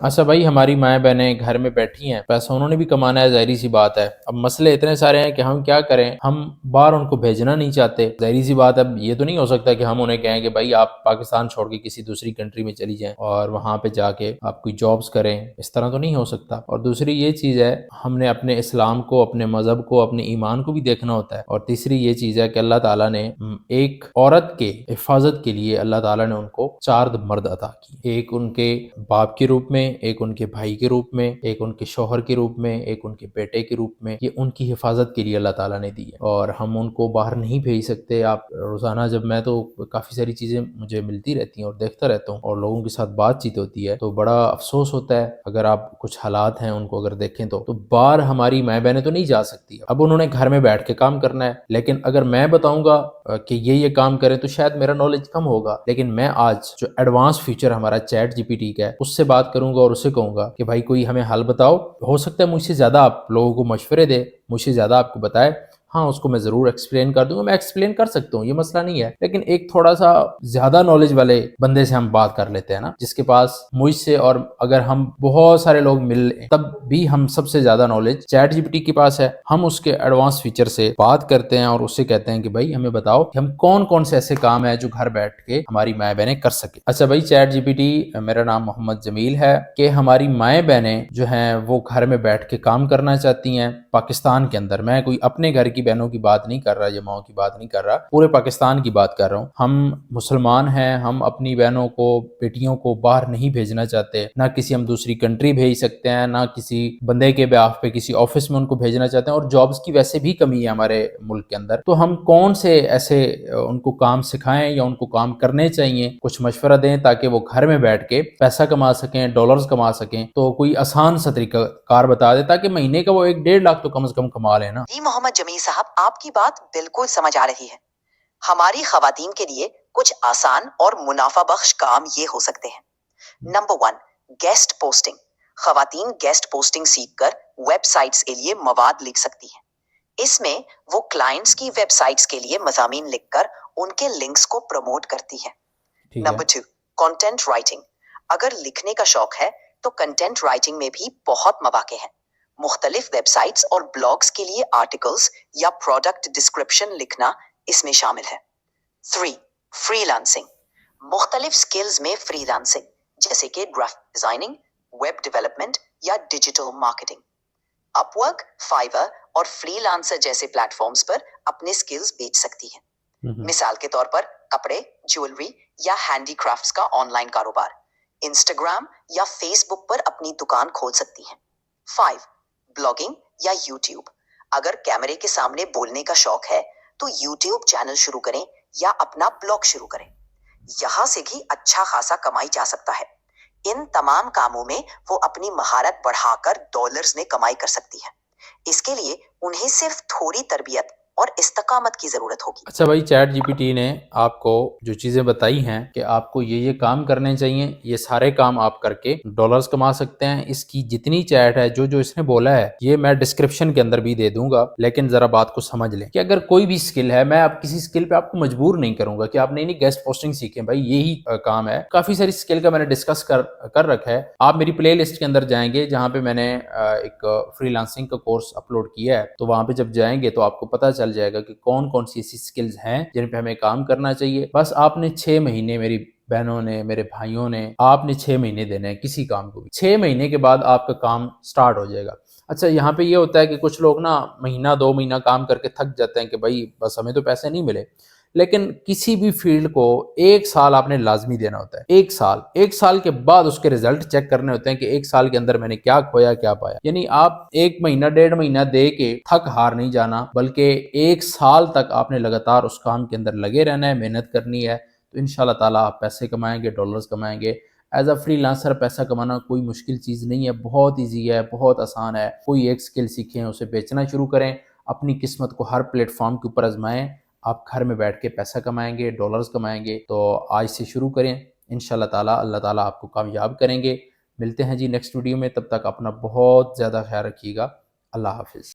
اچھا بھائی، ہماری مائیں بہنیں گھر میں بیٹھی ہیں، پیسہ انہوں نے بھی کمانا ہے، ظاہری سی بات ہے۔ اب مسئلے اتنے سارے ہیں کہ ہم کیا کریں، ہم باہر ان کو بھیجنا نہیں چاہتے، ظاہری سی بات ہے۔ اب یہ تو نہیں ہو سکتا کہ ہم انہیں کہیں کہ بھائی آپ پاکستان چھوڑ کے کسی دوسری کنٹری میں چلی جائیں اور وہاں پہ جا کے آپ کوئی جابز کریں، اس طرح تو نہیں ہو سکتا۔ اور دوسری یہ چیز ہے، ہم نے اپنے اسلام کو، اپنے مذہب کو، اپنے ایمان کو بھی دیکھنا ہوتا ہے۔ اور تیسری یہ چیز ہے کہ اللہ تعالیٰ نے ایک عورت کے حفاظت کے لیے اللہ تعالیٰ نے ان کو 4 مرد عطا کی، ایک ان کے باپ کے روپ میں، ایک ان کے بھائی کے روپ میں، ایک ان کے شوہر کے روپ میں، ایک ان کے بیٹے کے روپ میں۔ یہ ان کی حفاظت کے لیے اللہ تعالیٰ نے دی ہے، اور ہم ان کو باہر نہیں بھیج سکتے۔ آپ روزانہ جب میں تو کافی ساری چیزیں مجھے ملتی رہتی ہیں اور دیکھتا رہتا ہوں اور لوگوں کے ساتھ بات چیت ہوتی ہے تو بڑا افسوس ہوتا ہے اگر آپ کچھ حالات ہیں ان کو اگر دیکھیں تو باہر ہماری مائیں بہنیں تو نہیں جا سکتی۔ اب انہوں نے گھر میں بیٹھ کے کام کرنا ہے، لیکن اگر میں بتاؤں گا کہ یہ کام کریں تو شاید میرا نالج کم ہوگا، لیکن میں آج جو ایڈوانس فیچر ہمارا چیٹ جی پی ٹی کا ہے اس سے بات کروں گا اور اسے کہوں گا کہ بھائی کوئی ہمیں حل بتاؤ۔ ہو سکتا ہے مجھ سے زیادہ آپ لوگوں کو مشورے دے، مجھ سے زیادہ آپ کو بتائے، ہاں اس کو میں ضرور ایکسپلین کر دوں گا، میں ایکسپلین کر سکتا ہوں، یہ مسئلہ نہیں ہے، لیکن ایک تھوڑا سا زیادہ نالج والے بندے سے ہم بات کر لیتے ہیں نا، جس کے پاس مجھ سے، اور اگر ہم بہت سارے لوگ مل لیں تب بھی ہم سب سے زیادہ knowledge ChatGPT کے پاس ہے۔ ہم اس کے ایڈوانس فیچر سے بات کرتے ہیں اور اس سے کہتے ہیں کہ بھائی ہمیں بتاؤ کہ ہم کون کون سے ایسے کام ہیں جو گھر بیٹھ کے ہماری مائیں بہنیں کر سکیں۔ اچھا بھائی، چیٹ جی پی ٹی، میرا نام محمد جمیل ہے، کہ ہماری مائیں بہنیں جو ہیں وہ گھر میں بیٹھ کے کام کرنا چاہتی ہیں پاکستان کے اندر۔ میں کوئی اپنے گھر کی بہنوں کی بات نہیں کر رہا یا ماؤں کی بات نہیں کر رہا، پورے پاکستان کی بات کر رہا ہوں۔ ہم مسلمان ہیں، ہم اپنی بہنوں کو، بیٹیوں کو باہر نہیں بھیجنا چاہتے، نہ کسی ہم دوسری کنٹری بھیج سکتے ہیں، نہ کسی بندے کے بیاف پہ کسی آفس میں ان کو بھیجنا چاہتے ہیں، اور جابز کی ویسے بھی کمی ہے ہمارے ملک کے اندر۔ تو ہم کون سے ایسے ان کو کام سکھائیں یا ان کو کام کرنے چاہیے، کچھ مشورہ دیں تاکہ وہ گھر میں بیٹھ کے پیسہ کما سکیں، ڈالرز کما سکیں۔ تو کوئی آسان سا طریقہ کار بتا دے تاکہ مہینے کا وہ 1-1.5 لاکھ تو کم از کم کما لیں نا۔ جی محمد جمیل صاحب، آپ کی بات بالکل سمجھ آ رہی ہے۔ ہماری خواتین کے لیے کچھ آسان اور منافع بخش کام یہ ہو سکتے ہیں۔ Number 1، guest posting. خواتین گیسٹ پوسٹنگ سیکھ کر ویب سائٹس کے لیے مواد لکھ سکتی ہیں۔ اس میں وہ کلائنٹس کی ویب سائٹس کے لیے مضامین لکھ کر ان کے لنکس کو پروموٹ کرتی ہے۔ Number 2، content writing. اگر لکھنے کا شوق ہے تو کنٹینٹ رائٹنگ میں بھی بہت مواقع ہیں۔ مختلف ویب سائٹس اور بلاگز کے لیے آرٹیکلز یا پروڈکٹ ڈسکرپشن لکھنا اس میں شامل ہے۔ 3، فری لانسنگ۔ مختلف سکلز میں فری لانسنگ، جیسے کہ گرافک ڈیزائننگ، ویب ڈیولپمنٹ یا ڈیجیٹل مارکیٹنگ۔ اپ ورک، فائور اور فری لانسر جیسے پلیٹ فارمز پر اپنے سکلز بیچ سکتی ہیں۔ مثال کے طور پر کپڑے، جیولری یا ہینڈی کرافٹس کا آن لائن کاروبار۔ انسٹاگرام یا فیس بک پر اپنی دکان کھول سکتی ہیں۔ 5، بلاگنگ یا یوٹیوب۔ اگر کیمرے کے سامنے بولنے کا شوق ہے تو یوٹیوب چینل شروع کریں یا اپنا بلاگ شروع کریں، یہاں سے بھی اچھا خاصا کمائی جا سکتا ہے۔ ان تمام کاموں میں وہ اپنی مہارت بڑھا کر ڈالرز میں کمائی کر سکتی ہے۔ اس کے لیے انہیں صرف تھوڑی تربیت اور استقامت کی ضرورت ہوگی۔ اچھا بھائی، چیٹ جی پی ٹی نے آپ کو جو چیزیں بتائی ہیں کہ آپ کو یہ کام کرنے چاہیے، یہ سارے کام آپ کر کے ڈالرز کما سکتے ہیں۔ اس کی جتنی چیٹ ہے، جو اس نے بولا ہے، یہ میں ڈسکرپشن کے اندر بھی دے دوں گا، لیکن ذرا بات کو سمجھ لیں کہ اگر کوئی بھی سکل ہے، میں اب کسی سکل پہ آپ کو مجبور نہیں کروں گا کہ آپ نہیں گیسٹ پوسٹنگ سیکھیں، بھائی یہی کام ہے۔ کافی ساری سکل کا میں نے ڈسکس کر رکھا ہے۔ آپ میری پلے لسٹ کے اندر جائیں گے جہاں پہ میں نے ایک فری لانسنگ کا کورس اپلوڈ کیا ہے، تو وہاں پہ جب جائیں گے تو آپ کو پتہ چل جائے گا کہ کون کون سی ایسی سکلز ہیں جن پہ ہمیں کام کرنا چاہیے۔ بس آپ نے 6 مہینے، میری بہنوں نے، میرے بھائیوں نے، آپ نے 6 مہینے دینے ہیں کسی کام کو بھی۔ 6 مہینے کے بعد آپ کا کام سٹارٹ ہو جائے گا۔ اچھا، یہاں پہ یہ ہوتا ہے کہ کچھ لوگ نا مہینہ 2 مہینہ کام کر کے تھک جاتے ہیں کہ بھائی بس ہمیں تو پیسے نہیں ملے، لیکن کسی بھی فیلڈ کو 1 سال آپ نے لازمی دینا ہوتا ہے۔ 1 سال کے بعد اس کے رزلٹ چیک کرنے ہوتے ہیں کہ 1 سال کے اندر میں نے کیا کھویا، کیا پایا۔ یعنی آپ 1 مہینہ 1.5 مہینہ دے کے تھک ہار نہیں جانا، بلکہ 1 سال تک آپ نے لگاتار اس کام کے اندر لگے رہنا ہے، محنت کرنی ہے، تو انشاءاللہ تعالیٰ آپ پیسے کمائیں گے، ڈالرز کمائیں گے۔ ایز اے فری لانسر پیسہ کمانا کوئی مشکل چیز نہیں ہے، بہت ایزی ہے، بہت آسان ہے۔ کوئی ایک سکل سیکھیں، اسے بیچنا شروع کریں، اپنی قسمت کو ہر پلیٹ فارم کے اوپر آزمائیں، آپ گھر میں بیٹھ کے پیسہ کمائیں گے، ڈالرز کمائیں گے۔ تو آج سے شروع کریں، انشاءاللہ تعالیٰ اللہ تعالیٰ آپ کو کامیاب کریں گے۔ ملتے ہیں جی نیکسٹ ویڈیو میں، تب تک اپنا بہت زیادہ خیال رکھیے گا۔ اللہ حافظ۔